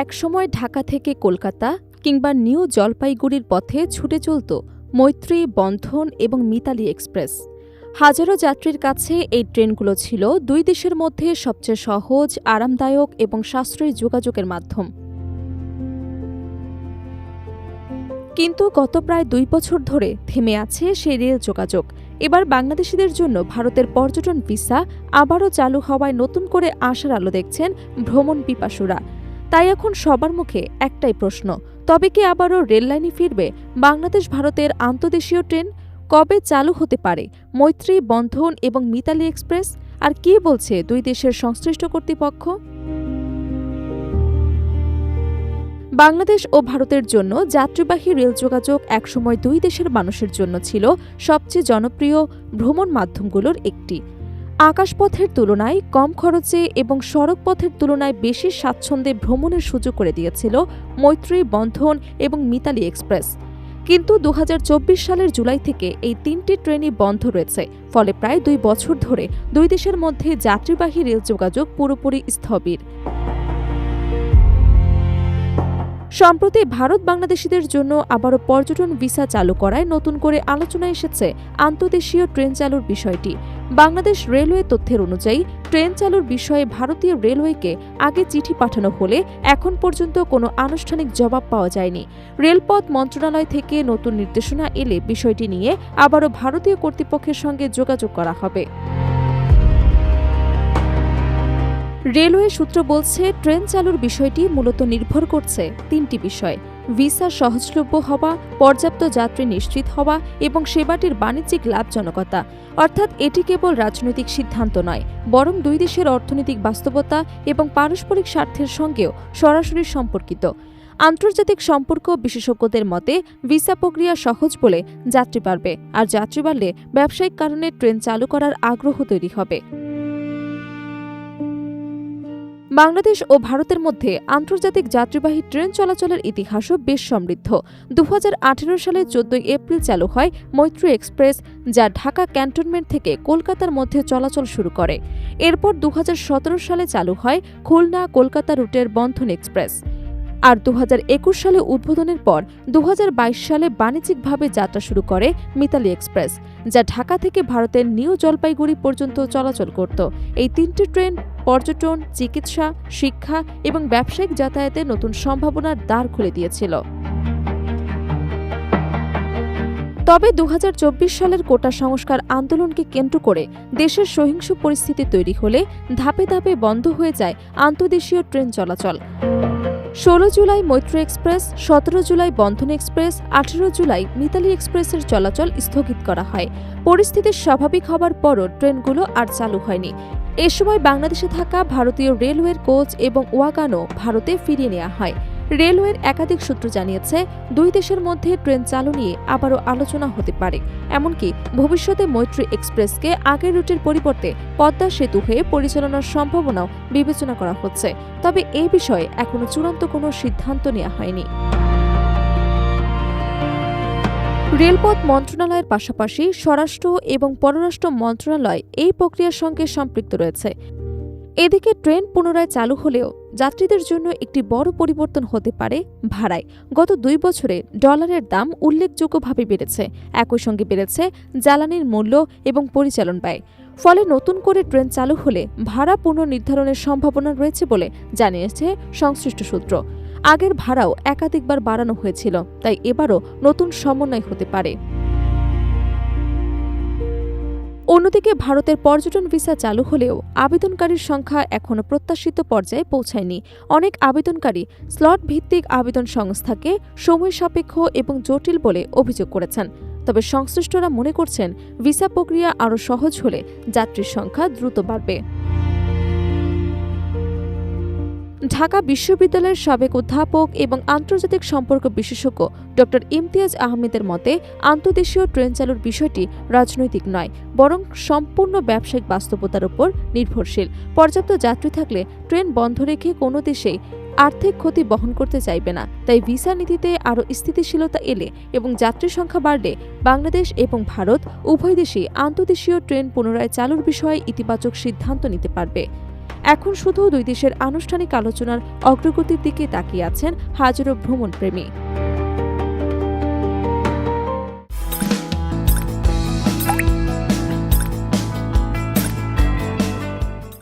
একসময় ঢাকা থেকে কলকাতা কিংবা নিউ জলপাইগুড়ির পথে ছুটে চলত মৈত্রী, বন্ধন এবং মিতালি এক্সপ্রেস। হাজারো যাত্রীর কাছে এই ট্রেনগুলো ছিল দুই দেশের মধ্যে সবচেয়ে সহজ, আরামদায়ক এবং সাশ্রয়ী যোগাযোগের মাধ্যম। কিন্তু গত প্রায় 2 বছর ধরে থেমে আছে সেই রেল যোগাযোগ। এবার বাংলাদেশিদের জন্য ভারতের পর্যটন ভিসা আবারও চালু হওয়ায় নতুন করে আশার আলো দেখছেন ভ্রমণ পিপাসুরা। তাই এখন সবার মুখে একটাই প্রশ্ন, তবে কি আবারও রেললাইনে ফিরবে বাংলাদেশ ভারতের আন্তদেশীয় ট্রেন? কবে চালু হতে পারে মৈত্রী, বন্ধন এবং মিতালি এক্সপ্রেস? আর কি বলছে দুই দেশের সংশ্লিষ্ট কর্তৃপক্ষ? বাংলাদেশ ও ভারতের জন্য যাত্রীবাহী রেল যোগাযোগ একসময় দুই দেশের মানুষের জন্য ছিল সবচেয়ে জনপ্রিয় ভ্রমণ মাধ্যমগুলোর একটি। আকাশপথের তুলনায় কম খরচে এবং সড়কপথের তুলনায় বেশি স্বাচ্ছন্দ্যে ভ্রমণের সুযোগ করে দিয়েছিল মৈত্রী, বন্ধন এবং মিতালি এক্সপ্রেস। কিন্তু 2024 সালের জুলাই থেকে এই 3টি ট্রেনই বন্ধ রয়েছে। ফলে প্রায় 2 বছর ধরে দুই দেশের মধ্যে যাত্রীবাহী রেল যোগাযোগ পুরোপুরি স্থবির। সম্প্রতি ভারত বাংলাদেশিদের জন্য আবারও পর্যটন ভিসা চালু করায় নতুন করে আলোচনায় এসেছে আন্তদেশীয় ট্রেন চালুর বিষয়টি। বাংলাদেশ রেলওয়ে তথ্যের অনুযায়ী ট্রেন চালুর বিষয়ে ভারতীয় রেলওয়েকে আগে চিঠি পাঠানো হলে এখন পর্যন্ত কোনো আনুষ্ঠানিক জবাব পাওয়া যায়নি। রেলপথ মন্ত্রণালয় থেকে নতুন নির্দেশনা এলে বিষয়টি নিয়ে আবারও ভারতীয় কর্তৃপক্ষের সঙ্গে যোগাযোগ করা হবে। রেলওয়ে সূত্র বলছে, ট্রেন চালুর বিষয়টি মূলত নির্ভর করছে 3টি বিষয়: ভিসা সহজলভ্য হওয়া, পর্যাপ্ত যাত্রী নিশ্চিত হওয়া এবং সেবাটির বাণিজ্যিক লাভজনকতা। অর্থাৎ এটি কেবল রাজনৈতিক সিদ্ধান্ত নয়, বরং দুই দেশের অর্থনৈতিক বাস্তবতা এবং পারস্পরিক স্বার্থের সঙ্গেও সরাসরি সম্পর্কিত। আন্তর্জাতিক সম্পর্ক বিশেষজ্ঞদের মতে ভিসা প্রক্রিয়া সহজ বলে যাত্রী বাড়বে, আর যাত্রী বাড়লে ব্যবসায়িক কারণে ট্রেন চালু করার আগ্রহ তৈরি হবে। বাংলাদেশ ও ভারতের মধ্যে আন্তর্জাতিক যাত্রীবাহী ট্রেন চলাচলের ইতিহাসও বেশ সমৃদ্ধ। 2018 সালের 14 এপ্রিল চালু হয় মৈত্রী এক্সপ্রেস, যা ঢাকা ক্যান্টনমেন্ট থেকে কলকাতার মধ্যে চলাচল শুরু করে। এরপর 2017 সালে চালু হয় খুলনা কলকাতা রুটের বন্ধন এক্সপ্রেস। আর 2021 সালে উদ্বোধনের পর 2022 সালে বাণিজ্যিকভাবে যাত্রা শুরু করে মিতালি এক্সপ্রেস, যা ঢাকা থেকে ভারতের নিউ জলপাইগুড়ি পর্যন্ত চলাচল করত। এই 3টি ট্রেন পর্যটন, চিকিৎসা, শিক্ষা এবং ব্যবসায়িক যাতায়াতে নতুন সম্ভাবনার দ্বার খুলে দিয়েছিল। তবে 2024 সালের কোটা সংস্কার আন্দোলনকে কেন্দ্র করে দেশের সহিংস পরিস্থিতি তৈরি হলে ধাপে ধাপে বন্ধ হয়ে যায় আন্তদেশীয় ট্রেন চলাচল। 16 জুলাই মৈত্রী এক্সপ্রেস, 17 জুলাই বন্ধন এক্সপ্রেস, 18 জুলাই মিতালি এক্সপ্রেসের চলাচল স্থগিত করা হয়। পরিস্থিতি স্বাভাবিক হবার পরও ট্রেনগুলো আর চালু হয়নি। এ সময় বাংলাদেশে থাকা ভারতীয় রেলওয়ের কোচ এবং ওয়াগানও ভারতে ফিরিয়ে নেওয়া হয়। রেলওয়ের একাধিক সূত্র জানিয়েছে, দুই দেশের মধ্যে ট্রেন চালু নিয়ে আবারও আলোচনা হতে পারে। এমনকি ভবিষ্যতে মৈত্রী এক্সপ্রেসকে আগের রুটের পরিবর্তে পদ্মা সেতু হয়ে পরিচালনার সম্ভাবনাও বিবেচনা করা হচ্ছে। তবে এই বিষয়ে এখনো চূড়ান্ত কোনো সিদ্ধান্ত নেওয়া হয়নি। রেলপথ মন্ত্রণালয়ের পাশাপাশি স্বরাষ্ট্র এবং পররাষ্ট্র মন্ত্রণালয় এই প্রক্রিয়ার সঙ্গে সম্পৃক্ত রয়েছে। এদিকে ট্রেন পুনরায় চালু হলেও যাত্রীদের জন্য একটি বড় পরিবর্তন হতে পারে ভাড়ায়। গত 2 বছরে ডলারের দাম উল্লেখযোগ্যভাবে বেড়েছে। একই সঙ্গে বেড়েছে জ্বালানির মূল্য এবং পরিচালন ব্যয়। ফলে নতুন করে ট্রেন চালু হলে ভাড়া পুনর্নির্ধারণের সম্ভাবনা রয়েছে বলে জানিয়েছে সংশ্লিষ্ট সূত্র। আগের ভাড়াও একাধিকবার বাড়ানো হয়েছিল, তাই এবারও নতুন সমন্বয় হতে পারে। অন্যদিকে ভারতের পর্যটন ভিসা চালু হলেও আবেদনকারীর সংখ্যা এখনও প্রত্যাশিত পর্যায়ে পৌঁছায়নি। অনেক আবেদনকারী স্লট ভিত্তিক আবেদন সংস্থাকে সময় সাপেক্ষ এবং জটিল বলে অভিযোগ করেছেন। তবে সংশ্লিষ্টরা মনে করছেন, ভিসা প্রক্রিয়া আরও সহজ হলে যাত্রীর সংখ্যা দ্রুত বাড়বে। ঢাকা বিশ্ববিদ্যালয়ের সাবেক অধ্যাপক এবং আন্তর্জাতিক সম্পর্ক বিশেষজ্ঞ ড. ইমতিয়াজ আহমেদের মতে, আন্তদেশীয় ট্রেন চালুর বিষয়টি রাজনৈতিক নয়, বরং সম্পূর্ণ ব্যবসায়িক বাস্তবতার উপর নির্ভরশীল। পর্যাপ্ত যাত্রী থাকলে ট্রেন বন্ধ রেখে কোনো দেশেই আর্থিক ক্ষতি বহন করতে চাইবে না। তাই ভিসা নীতিতে আরও স্থিতিশীলতা এলে এবং যাত্রী সংখ্যা বাড়লে বাংলাদেশ এবং ভারত উভয় দেশই আন্তদেশীয় ট্রেন পুনরায় চালুর বিষয়ে ইতিবাচক সিদ্ধান্ত নিতে পারবে। এখন শুধু দুই দেশের আনুষ্ঠানিক আলোচনার অগ্রগতির দিকে তাকিয়ে আছেন হাজারো ভ্রমণপ্রেমী।